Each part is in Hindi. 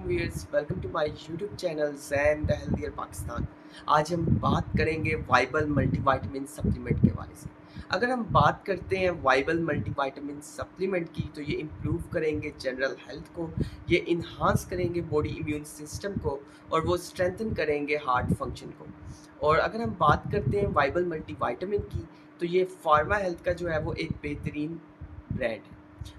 Viewers, welcome to my YouTube channel Jain the healthier Pakistan. आज हम बात करेंगे वाइबल मल्टीविटामिन सप्लीमेंट के बारे से। अगर हम बात करते हैं वाइबल मल्टीविटामिन सप्लीमेंट की, तो ये इम्प्रूव करेंगे जनरल हेल्थ को, ये इन्हांस करेंगे बॉडी इम्यून सिस्टम को, और वो स्ट्रेंथन करेंगे हार्ट फंक्शन को। और अगर हम बात करते हैं वाइबल मल्टीविटामिन की, तो ये फार्मा हेल्थ का जो है वो एक बेहतरीन ब्रांड है।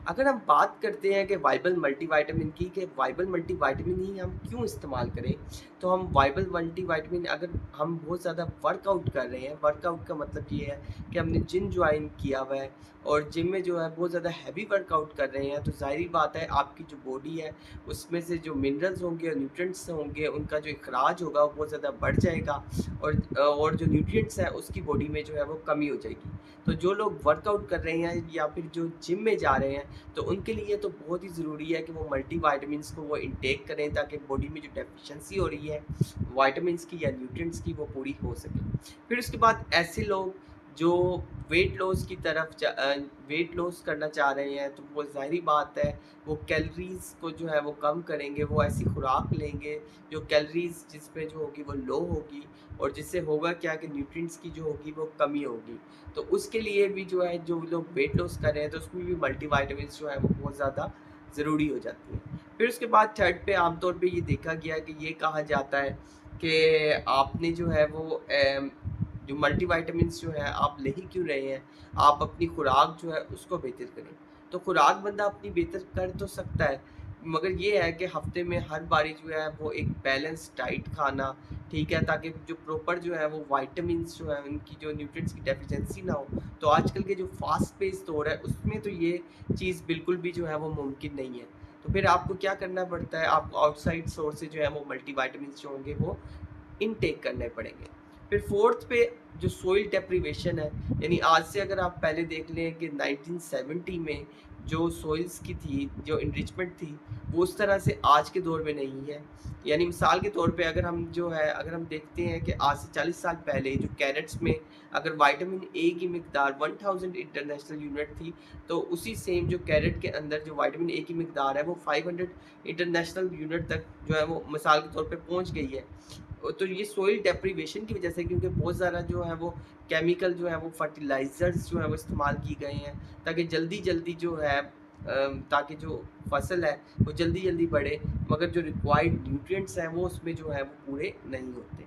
अगर हम बात करते हैं कि वाइबल मल्टीविटामिन की, कि वाइबल मल्टीविटामिन ही हम क्यों इस्तेमाल करें, तो हम वाइबल मल्टीविटामिन, अगर हम बहुत ज़्यादा वर्कआउट कर रहे हैं, वर्कआउट का मतलब ये है कि हमने जिम ज्वाइन किया हुआ है और जिम में जो है बहुत ज़्यादा हैवी वर्कआउट कर रहे हैं, तो ज़ाहिर बात है आपकी जो बॉडी है उसमें से जो मिनरल्स होंगे और न्यूट्रिएंट्स होंगे उनका जो इखराज होगा वो बहुत ज़्यादा बढ़ जाएगा, और जो न्यूट्रिएंट्स है उसकी बॉडी में जो है वो कमी हो जाएगी। तो जो लोग वर्कआउट कर रहे हैं या फिर जो जिम में जा रहे हैं, तो उनके लिए तो बहुत ही ज़रूरी है कि वो मल्टीविटामिन्स को वो इनटेक करें, ताकि बॉडी में जो डेफिशिएंसी हो रही है विटामिन्स की या न्यूट्रिएंट्स की, वो पूरी हो सके। फिर उसके बाद ऐसे लोग जो वेट लॉस करना चाह रहे हैं, तो वो ज़ाहिर बात है वो कैलोरीज़ को जो है वो कम करेंगे, वो ऐसी खुराक लेंगे जो कैलोरीज़ जिस पे जो होगी वो लो होगी, और जिससे होगा क्या कि न्यूट्रिएंट्स की जो होगी वो कमी होगी। तो उसके लिए भी जो है, जो लोग वेट लॉस कर रहे हैं, तो उसमें भी मल्टीविटामिन्स जो है वो बहुत ज़्यादा ज़रूरी हो जाती हैं। फिर उसके बाद थर्ड पे आमतौर पे ये देखा गया है कि ये कहा जाता है कि आपने जो है वो जो मल्टीविटामिन्स जो है आप ले ही क्यों रहे हैं, आप अपनी खुराक जो है उसको बेहतर करें। तो खुराक बंदा अपनी बेहतर कर तो सकता है, मगर ये है कि हफ्ते में हर बारी जो है वो एक बैलेंस डाइट खाना, ठीक है, ताकि जो प्रॉपर जो है वो विटामिन्स जो है उनकी जो न्यूट्रिएंट्स की डेफिशिएंसी ना हो। तो आजकल के जो फास्ट पेस दौर है उसमें तो ये चीज़ बिल्कुल भी जो है वो मुमकिन नहीं है। तो फिर आपको क्या करना पड़ता है, आपको आउटसाइड सोर्स से जो है वो मल्टीविटामिन्स जो होंगे वो इनटेक करने पड़ेंगे। फिर फोर्थ पे जो सोइल डेप्रिवेशन है, यानी आज से अगर आप पहले देख लें कि 1970 में जो सोइल्स की थी, जो इनरिचमेंट थी, वो उस तरह से आज के दौर में नहीं है। यानी मिसाल के तौर पे अगर हम देखते हैं कि आज से 40 साल पहले जो कैरेट्स में अगर विटामिन ए की मिकदार 1000 इंटरनेशनल यूनिट थी, तो उसी सेम जो कैरेट के अंदर जो विटामिन ए की मिकदार है वो 500 इंटरनेशनल यूनिट तक जो है वो मिसाल के तौर पे पहुंच गई है। तो ये सोइल डेप्रिवेशन की वजह से, क्योंकि बहुत ज़्यादा जो है वो केमिकल जो है वो फर्टिलाइज़र्स जो है वो इस्तेमाल की गए हैं, ताकि जल्दी-जल्दी जो है ताकि जो फसल है वो जल्दी-जल्दी बढ़े, मगर जो रिक्वायर्ड न्यूट्रिएंट्स हैं वो उसमें जो है वो पूरे नहीं होते।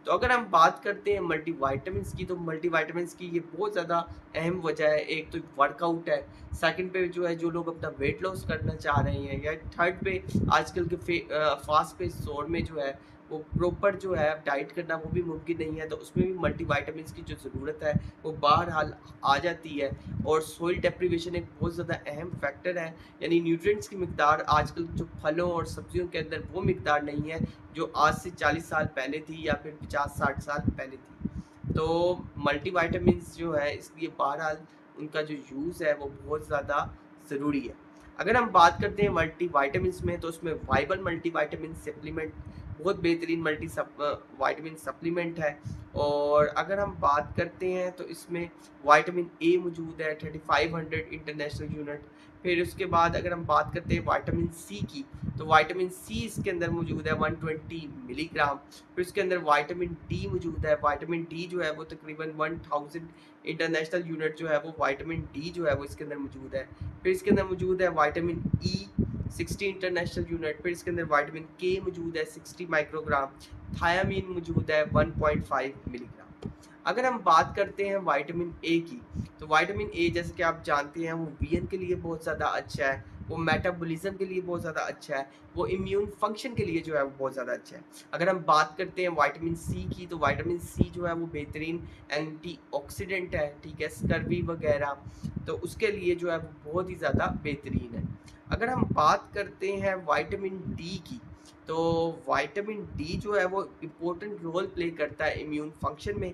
तो अगर हम बात करते हैं मल्टीविटामिन्स की, तो मल्टीविटामिन्स की ये बहुत ज़्यादा अहम वजह है। एक तो वर्कआउट है, सेकंड पे जो है जो लोग अपना वेट लॉस करना चाह रहे हैं, या थर्ड पे आजकल के फास्ट पेस दौर में जो है वो प्रॉपर जो है डाइट करना वो भी मुमकिन नहीं है, तो उसमें भी मल्टीविटामिन्स की जो ज़रूरत है वो बहरहाल आ जाती है। और सोइल डेप्रिवेशन एक बहुत ज़्यादा अहम फैक्टर है, यानी न्यूट्रिएंट्स की मिकदार आजकल जो फलों और सब्जियों के अंदर वो मिकदार नहीं है जो आज से 40 साल पहले थी या फिर 50-60 साल पहले थी। तो मल्टीविटामिन्स जो है इसलिए बहरहाल उनका जो यूज़ है वो बहुत ज़्यादा ज़रूरी है। अगर हम बात करते हैं मल्टीविटामिन्स में, तो उसमें वाइबल मल्टीविटामिन सप्लीमेंट बहुत बेहतरीन विटामिन सप्लीमेंट है। और अगर हम बात करते हैं तो इसमें विटामिन ए मौजूद है 3500 इंटरनेशनल यूनिट। फिर उसके बाद अगर हम बात करते हैं विटामिन सी की, तो विटामिन सी इसके अंदर मौजूद है 120 मिलीग्राम। फिर उसके अंदर विटामिन डी मौजूद है, विटामिन डी जो है वो तकरीबन 1000 इंटरनेशनल यूनिट जो है वो विटामिन डी जो है वो इसके अंदर मौजूद है। फिर इसके अंदर मौजूद है विटामिन ई 60 इंटरनेशनल यूनिट। फिर इसके अंदर विटामिन के मौजूद है 60 माइक्रोग्राम। थायामीन मौजूद है 1.5 मिलीग्राम। अगर हम बात करते हैं विटामिन ए की, तो विटामिन ए जैसे कि आप जानते हैं वो वीएन के लिए बहुत ज़्यादा अच्छा है, वो मेटाबॉलिज्म के लिए बहुत ज़्यादा अच्छा है, वो इम्यून फंक्शन के लिए जो है वो बहुत ज़्यादा अच्छा है। अगर हम बात करते हैं विटामिन सी की, तो विटामिन सी जो है वो बेहतरीन एंटीऑक्सीडेंट है, ठीक है, स्कर्वी वगैरह, तो उसके लिए जो है वो बहुत ही ज़्यादा बेहतरीन है। अगर हम बात करते हैं विटामिन डी की, तो विटामिन डी जो है वो इम्पोर्टेंट रोल प्ले करता है इम्यून फंक्शन में।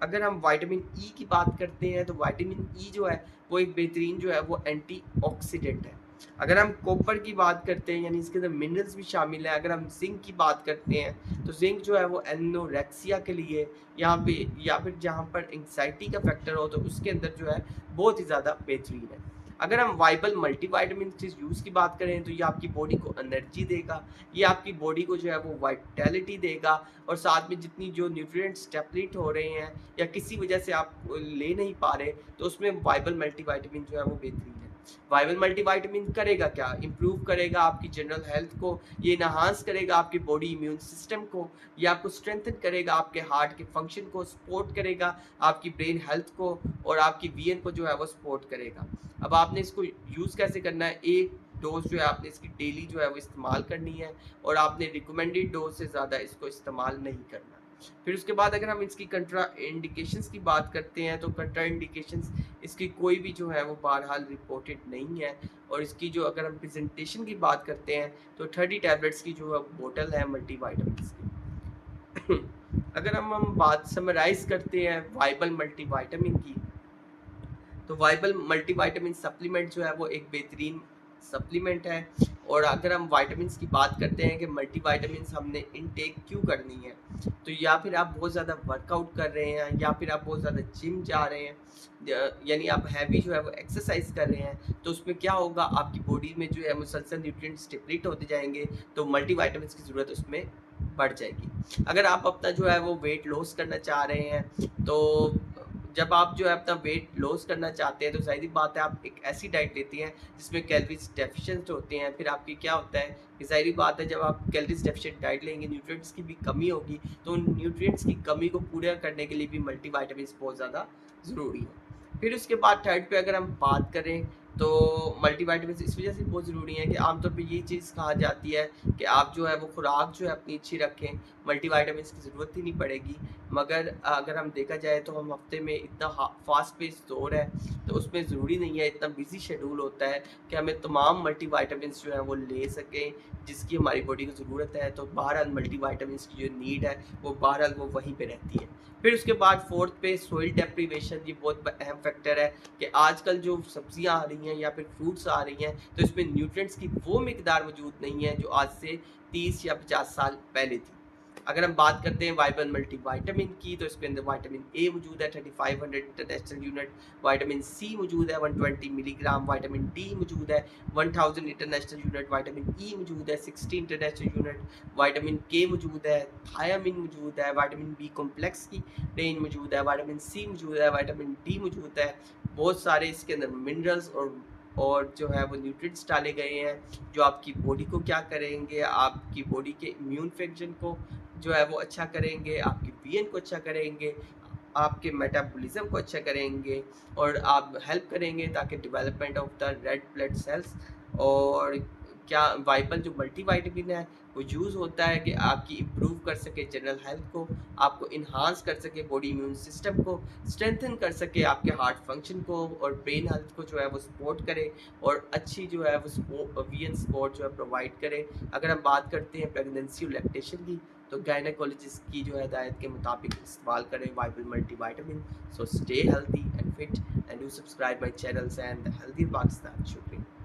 अगर हम विटामिन ई की बात करते हैं, तो विटामिन ई जो है वो एक बेहतरीन जो है वो एंटीऑक्सीडेंट है। अगर हम कॉपर की बात करते हैं, यानी इसके अंदर मिनरल्स भी शामिल हैं। अगर हम जिंक की बात करते हैं, तो जिंक जो है वो एनोरेक्सिया के लिए, यहाँ पे या फिर जहाँ पर एंग्जाइटी का फैक्टर हो, तो उसके अंदर जो है बहुत ही ज़्यादा बेहतरीन है। अगर हम वाइबल मल्टीविटामिन की यूज़ की बात करें तो ये आपकी बॉडी को एनर्जी देगा, ये आपकी बॉडी को जो है वो वाइटैलिटी देगा, और साथ में जितनी जो न्यूट्रिएंट्स डेप्लीट हो रहे हैं या किसी वजह से आप ले नहीं पा रहे, तो उसमें वाइबल मल्टीविटामिन जो है वो बेहतरीन है। वाइबल मल्टीविटामिन करेगा क्या? इम्प्रूव करेगा आपकी जनरल हेल्थ को, ये एनहांस करेगा आपकी बॉडी इम्यून सिस्टम को, ये आपको स्ट्रेंथन करेगा, आपके हार्ट के फंक्शन को सपोर्ट करेगा, आपकी ब्रेन हेल्थ को और आपकी वीएन को जो है वो सपोर्ट करेगा। अब आपने इसको यूज़ कैसे करना है? एक डोज जो है आपने इसकी डेली जो है वो इस्तेमाल करनी है, और आपने रिकमेंडेड डोज से ज़्यादा इसको इस्तेमाल नहीं करना। फिर उसके बाद अगर हम इसकी कंट्रा इंडिकेशंस की बात करते हैं, तो कंट्रा इंडिकेशंस इसकी कोई भी जो है वो बहरहाल रिपोर्टेड नहीं है, और इसकी जो अगर हम प्रेजेंटेशन की बात करते हैं तो 30 टैबलेट्स की जो है बोतल है मल्टीविटामिन्स की। अगर हम बात समराइज करते हैं वाइबल मल्टीविटामिन की, तो वाइबल मल्टीविटामिन सप्लीमेंट जो है वो एक बेहतरीन सप्लीमेंट है। और अगर हम विटामिन्स की बात करते हैं कि मल्टीविटामिन्स हमने इनटेक क्यों करनी है, तो या फिर आप बहुत ज़्यादा वर्कआउट कर रहे हैं, या फिर आप बहुत ज़्यादा जिम जा रहे हैं, यानी आप हैवी जो है वो एक्सरसाइज कर रहे हैं, तो उसमें क्या होगा, आपकी बॉडी में जो है मुसलसल न्यूट्रिएंट्स डिप्लीट होते जाएंगे, तो मल्टीविटामिन्स की ज़रूरत उसमें बढ़ जाएगी। अगर आप अपना जो है वो वेट लॉस करना चाह रहे हैं, तो जब आप जो है अपना वेट लॉस करना चाहते हैं, तो ज़ाहिर बात है आप एक ऐसी डाइट लेते हैं जिसमें कैलोरीज डेफिशिएंट होते हैं। फिर आपकी क्या होता है कि ज़ाहिर बात है जब आप कैलोरीज डेफिशिएंट डाइट लेंगे, न्यूट्रिएंट्स की भी कमी होगी, तो उन न्यूट्रिएंट्स की कमी को पूरा करने के लिए भी मल्टीविटामिन्स बहुत ज़्यादा ज़रूरी है। फिर उसके बाद थर्ड पे अगर हम बात करें, तो मल्टीविटामिन्स इस वजह से बहुत ज़रूरी है कि आमतौर पे ये चीज़ कहा जाती है कि आप जो है वो खुराक जो है अपनी अच्छी रखें, मल्टीविटामिन्स की ज़रूरत ही नहीं पड़ेगी। मगर अगर हम देखा जाए तो हम हफ्ते में इतना फास्ट पेस दौर है, तो उसमें ज़रूरी नहीं है, इतना बिजी शेड्यूल होता है कि हमें तमाम मल्टीविटामिन्स जो है वो ले सकें जिसकी हमारी बॉडी को ज़रूरत है। तो बहरहाल मल्टीविटामिन्स की जो नीड है वो बहरहाल वो वहीं पे रहती है। फिर उसके बाद फोर्थ पे सोइल डेप्रीवेशन, ये बहुत अहम फैक्टर है कि आजकल जो सब्जियां आ रही हैं या फिर फ्रूट्स आ रही हैं, तो इसमें न्यूट्रिएंट्स की वो मिकदार मौजूद नहीं है जो आज से 30 या 50 साल पहले थी। अगर हम बात करते हैं वाइबल मल्टीविटामिन की, तो इसके अंदर विटामिन ए मौजूद है 3500 इंटरनेशनल यूनिट, विटामिन सी मौजूद है 120 मिलीग्राम, विटामिन डी मौजूद है 1000 इंटरनेशनल यूनिट, विटामिन ई मौजूद है 60 इंटरनेशनल यूनिट, विटामिन के मौजूद है, थायामिन मौजूद है, विटामिन बी कॉम्प्लेक्स की रेंज मौजूद है, विटामिन सी मौजूद है, विटामिन डी मौजूद है। बहुत सारे इसके अंदर मिनरल्स और जो है वो न्यूट्रिएंट्स डाले गए हैं जो आपकी बॉडी को क्या करेंगे, आपकी बॉडी के इम्यून फंक्शन को जो है वो अच्छा करेंगे, आपकी वीएन को अच्छा करेंगे, आपके मेटाबॉलिज्म को अच्छा करेंगे, और आप हेल्प करेंगे ताकि development of the red blood cells. और क्या वाइबल जो मल्टीविटामिन है वो यूज़ होता है कि आपकी इम्प्रूव कर सके जनरल हेल्थ को, आपको इन्हांस कर सके बॉडी इम्यून सिस्टम को, स्ट्रेंथन कर सके आपके हार्ट फंक्शन को, और ब्रेन हेल्थ को जो है वो सपोर्ट करे, और अच्छी जो है वो वीएन सपोर्ट जो है प्रोवाइड करे। अगर हम बात करते हैं प्रेगनेंसी और लैक्टेशन की, तो गायनेकोलॉजिस्ट की जो है हिदायत के मुताबिक इस्तेमाल करें viable multivitamin. So stay healthy and fit and do subscribe my channels and healthy Pakistan. शुक्रिया।